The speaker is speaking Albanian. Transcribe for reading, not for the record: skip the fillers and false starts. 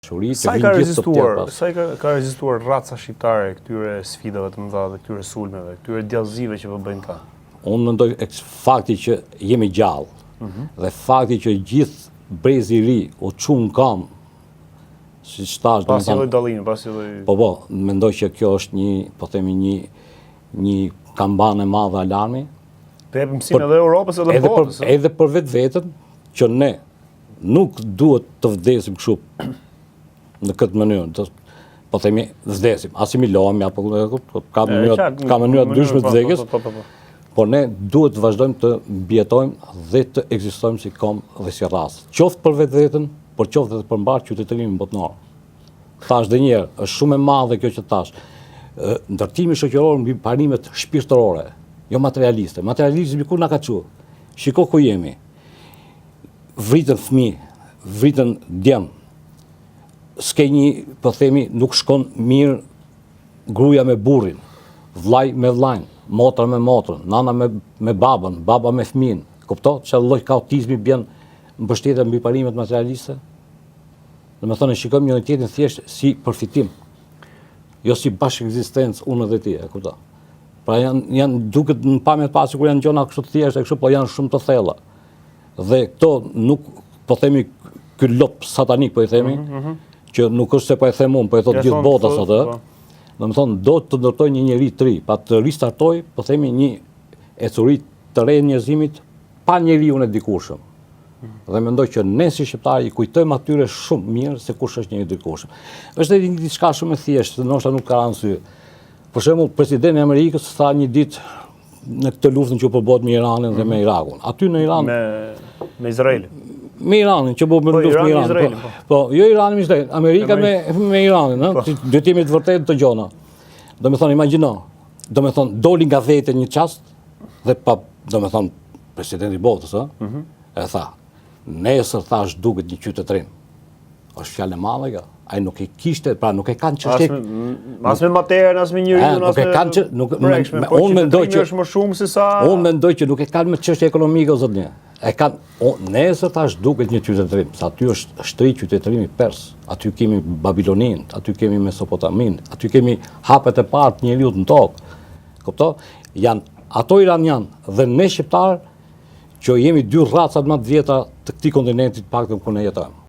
Sa ka rezistuar raca shqiptare këtyre sfidave të mëdha dhe këtyre sulmeve, këtyre djallëzive që po bëjnë ta? Unë mendoj fakti që jemi gjallë dhe fakti që gjithë brezi i ri u çun kam, si thash, pasi lloj dallimi, pasi lloj. Po, mendoj që kjo është një kampanë e madhe alarmi. Të jep mësim edhe Europës edhe botës. Edhe për vetveten që ne nuk duhet të vdesim kështu në këtë mënyrë, po themi vdesim, asimilohemi apo ka mënyra ndryshme të vdekjes, por ne duhet të vazhdojmë të mbijetojmë dhe të ekzistojmë si kom dhe si rast. Qoftë për vetveten, por qoftë edhe për mbar qytetërimin botror. Thash edhe një herë, është shumë e madhe kjo që thash. Ndërtimi shoqëror mbi parimet shpirtërore, jo materialiste. Materializmi ku na ka çuar? Shiko ku jemi. Vritën fëmijë, vritën djem. S'ke një, po themi, nuk shkon mirë gruaja me burrin, vllai me vllain, motra me motrën, nana me babën, baba me fëmijën. Kupto? Çfarë lloj kaotizmi bën mbështetja mbi parimet materialiste? Domethënë shikojmë njëri tjetrin thjesht si përfitim, jo si bashkëekzistencë unë dhe ti, e kupto? Pra janë duket në pamje të parë sikur janë gjëra kështu të thjeshta, kështu, po janë shumë të thella. Dhe këto nuk, po themi, ky lop satanik, po i themi, që nuk është se po e them unë, po e thot gjithë bota sot, domethënë do të ndërtoj një njeri të ri, pa të ristartoj, po themi një ecuri të re njerëzimit pa njeriun e dikurshëm. Dhe mendoj që ne si shqiptarë i kujtojmë atyre shumë mirë se kush është njeri i dikurshëm. Është edhe një diçka shumë e thjeshtë, ndoshta nuk ka rëndësi. Për shembull, presidenti i Amerikës tha një ditë në këtë luftën që po bëhet me Iranin dhe me Irakun. Aty në Iran me Izraelin. Me Iranin, që bëhet me luftë me Iranin. Po, jo Iranin me Izraelin, Amerika me Iranin, ëh, duhet jemi të vërtetë të gjona. Domethënë imagjino, domethënë doli nga vete një çast dhe pa, domethënë presidenti i botës, ëh, e tha, nesër thash duket një qytetërim. Është fjalë e madhe kjo. Ai nuk e kishte, pra nuk e kanë çështje. As me materien, as me njeriu, as me. Unë mendoj që është më shumë se sa. Unë mendoj që nuk e kanë me çështje ekonomike o zotënje. E kanë nesër thash duket një qytetërim, sa aty është shtri qytetërimi pers. Aty kemi Babilonin, aty kemi Mesopotamin, aty kemi hapet e parë të njeriut në tokë. Kupto? Ato iranianë dhe ne shqiptarë që jemi dy racat më të vjetra të këtij kontinenti, paktën ku ne jetojmë.